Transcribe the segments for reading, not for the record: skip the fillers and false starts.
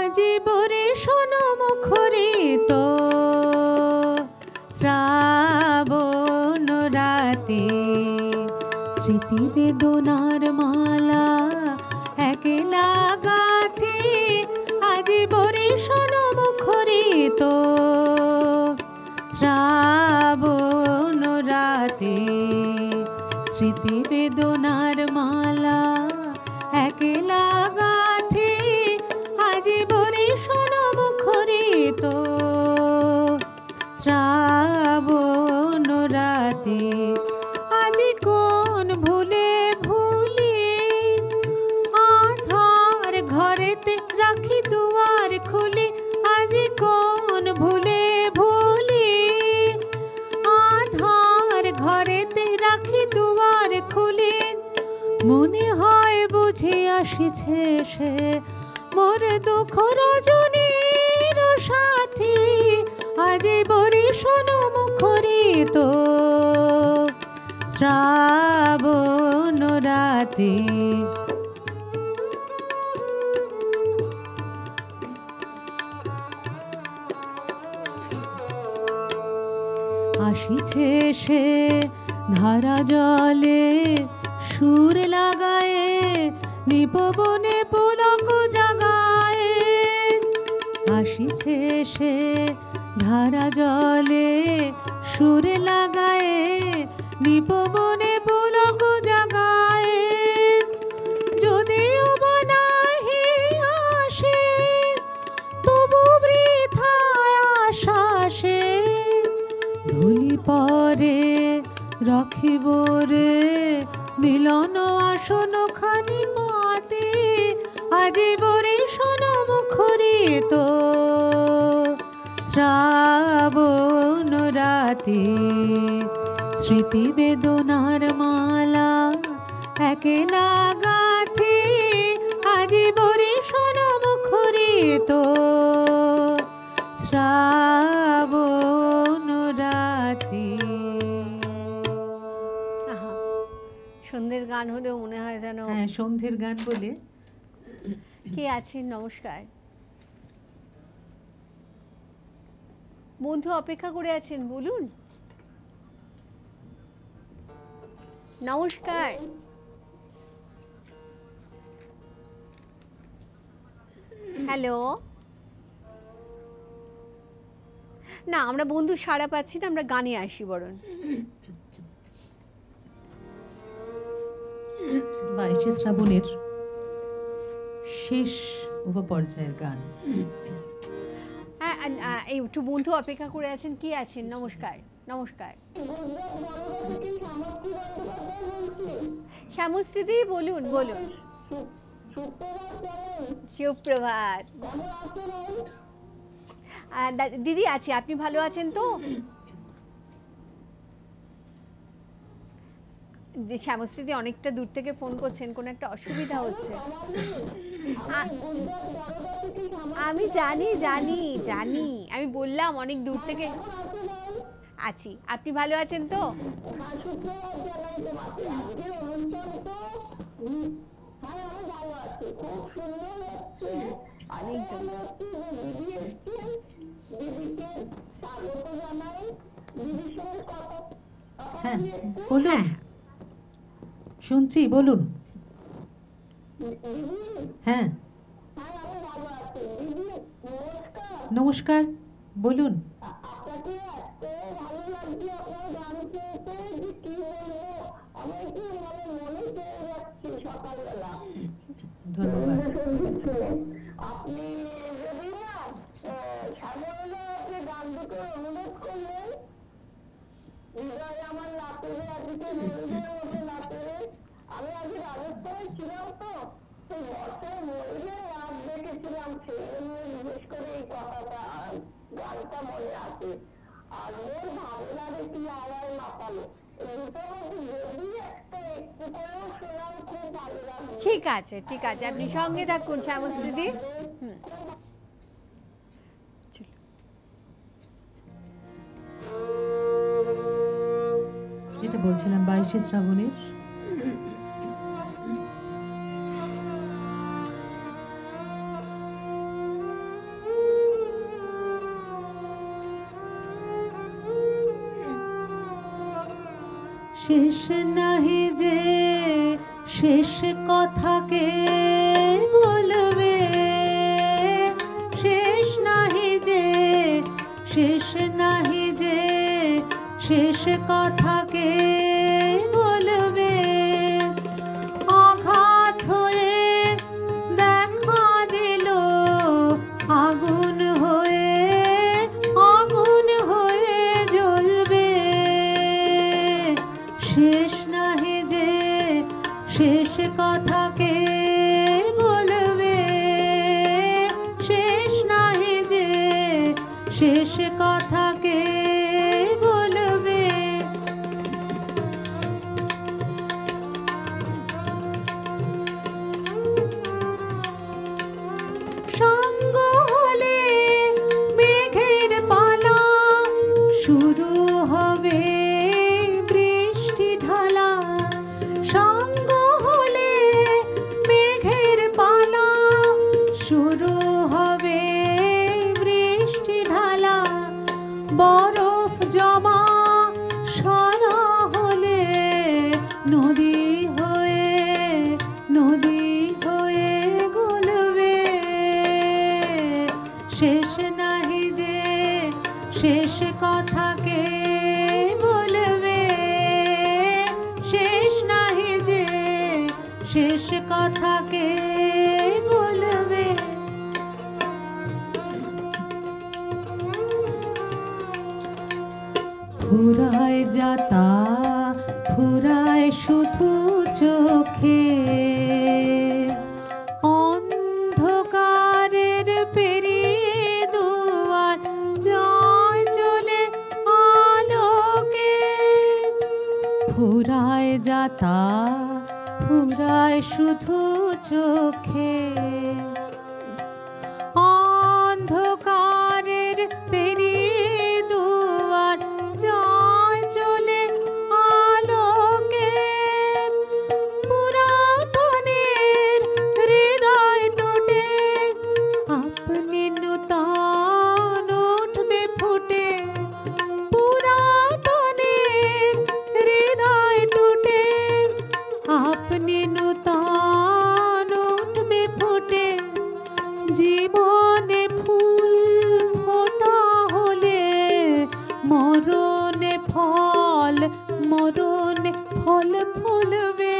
আজি বরে শোনো মুখরিত শ্রাবণ রাতে স্মৃতি বেদনার মালা একলা গাথে আজি বরে শোনো মুখরিত শ্রাবণ রাতে স্মৃতি বেদনার মালা একলা গাথে আজি বরে শোনো মুখরিত শ্রাবণ রাতে আজি কোন ভুলে ভুলে আধার ঘরেতে রাখি দুয়ার খুলে আজি কোন ভুলে ভুলে আধার ঘরেতে রাখি দুয়ার খুলে মনে হয় বুঝে আসিছে সে মোর দুঃখ রজনীর সাথী আজি বরে শোনো মুখরিত শ্রাবণ রাতে আসিছে সে ধারা জলে সুর লাগায়ে নিপবনে পুলক জাগায়ে আসিছে সে ধারা জলে সুর লাগায়ে নিপবনে পুলক জাগায়ে যদিও বনাহি আসে তবু বৃথায় আশা সে ধুলি পরে রাখিব রে মিলন আসন খানি পাতে আজি বরে শোনো মুখরিত শ্রাবণ রাতে স্মৃতি বেদনার মালা একলা গাথে আজি বরে শোনো মুখরিত শ্রাবণ রাতে। সন্ধ্যের গান হলেও মনে হয় যেন হ্যাঁ সন্ধ্যের গান বলে। কে আছেন? নমস্কার। বন্ধু অপেক্ষা করে আছেন, বলুন। নমস্কার। হ্যালো। না, আমরা বন্ধু সাড়া পাচ্ছি না, আমরা গানে আসি বরং। 22শে শ্রাবণের শেষ উপপর্যায়ের গান। হ্যাঁ, এই একটু বন্ধু অপেক্ষা করে আছেন। কি আছেন? নমস্কার। নমস্কার। শ্যামস্মৃতি, বলুন বলুন। সুপ্রভাত। দিদি আছি, আপনি ভালো আছেন তো? শ্যামস্মৃতি অনেকটা দূর থেকে ফোন করছেন, কোনো একটা অসুবিধা হচ্ছে। আমি জানি জানি জানি, আমি বললাম অনেক দূর থেকে আছি। আপনি ভালো আছেন তো? হ্যাঁ বলুন, শুনছি, বলুন। হ্যাঁ নমস্কার, বলুন। ধন্যবাদ। ঠিক আছে ঠিক আছে, আপনি সঙ্গে থাকুন শ্যামস্মৃতি। যেটা বলছিলাম 22শে শ্রাবণের শেষ নাহি যে শেষ কথাকে বলবে, শেষ নাহি যে শেষ নাহি যে শেষ কথাকে বলবে। আঘাত হয়ে দেখা দিল আগুন হয়ে, আগুন হয়ে জ্বলবে। শেষ নাহি যে শেষ কথাকে বলবে, শেষ নাহি যে শেষ কথাকে বলবে। সঙ্গ হলে মেঘের পালা, শুরু হবে বৃষ্টি ঢালা। সঙ্গ হলে মেঘের পালা, শুরু হবে বৃষ্টি ঢালা। বরফ জমা সারা হলে নদী হয়ে, নদী হয়ে গলবে। শেষ নাহি যে শেষ কথাকে বলবে, শেষ নাহি যে শেষ কথাকে বলবে। ফুরায় যাতা ফুরায় শুধু চোখে, অন্ধকারের পেরিয়ে দুয়ার যায় চলে আলোকে। ফুরায় যাতা ফুরায় শুধু চোখে, অন্ধকারের পেরিয়ে দুয়ার যায় চলে আলোকে। পুরাতনের হৃদয় টুটে আপনি নূতন উঠবে ফুটে। পুরাতনের হৃদয় টুটে আপনি নূতন উঠবে ফুটে। জীবনে ফুল ফোটা হলে মরণে ফল, মরণে ফল ফুলবে।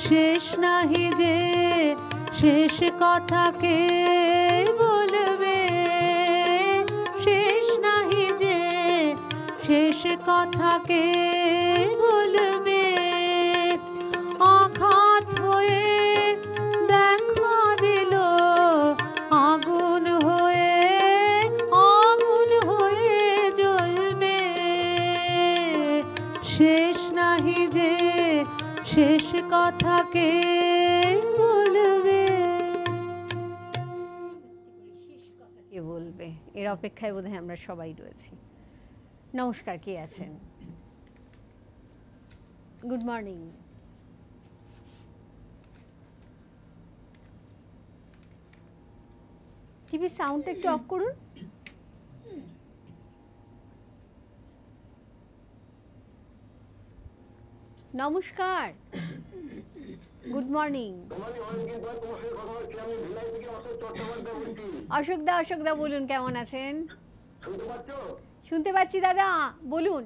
শেষ নাহি যে শেষ কথাকে বলবে, শেষ নাহি যে শেষ কথাকে বলবে। আঘাত হয়ে দেখা দিল আগুন হয়ে, আগুন হয়ে জ্বলবে। শেষ নাহি যে শেষ কথাকে বলবে। শেষ কথা কে বলবে, এর অপেক্ষায় বোধহয় আমরা সবাই রয়েছি। নমস্কার, কে আছেন? Good morning. টিভির সাউন্ডটা একটু অফ করুন। নমস্কার, গুড মর্নিং। অশোকদা, অশোকদা বলুন, কেমন আছেন? শুনতে পাচ্ছি দাদা, বলুন।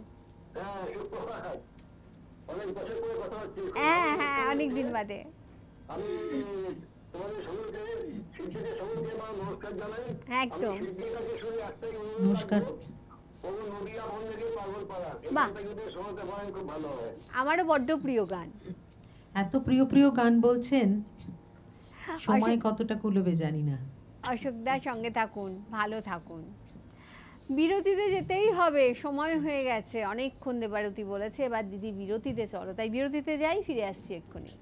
হ্যাঁ হ্যাঁ, অনেকদিন বাদে। একদম। নমস্কার। বাহ, আমারও বড্ড প্রিয় গান। এত প্রিয় প্রিয় গান বলছেন, সময় কতটা কুলবে জানি না। অশোকদার সঙ্গে থাকুন, ভালো থাকুন। বিরতিতে যেতেই হবে, সময় হয়ে গেছে অনেকক্ষণ। দেবারতী বলেছে এবার দিদি বিরতিতে চলো, তাই বিরতিতে যাই, ফিরে আসছি এক্ষুনি।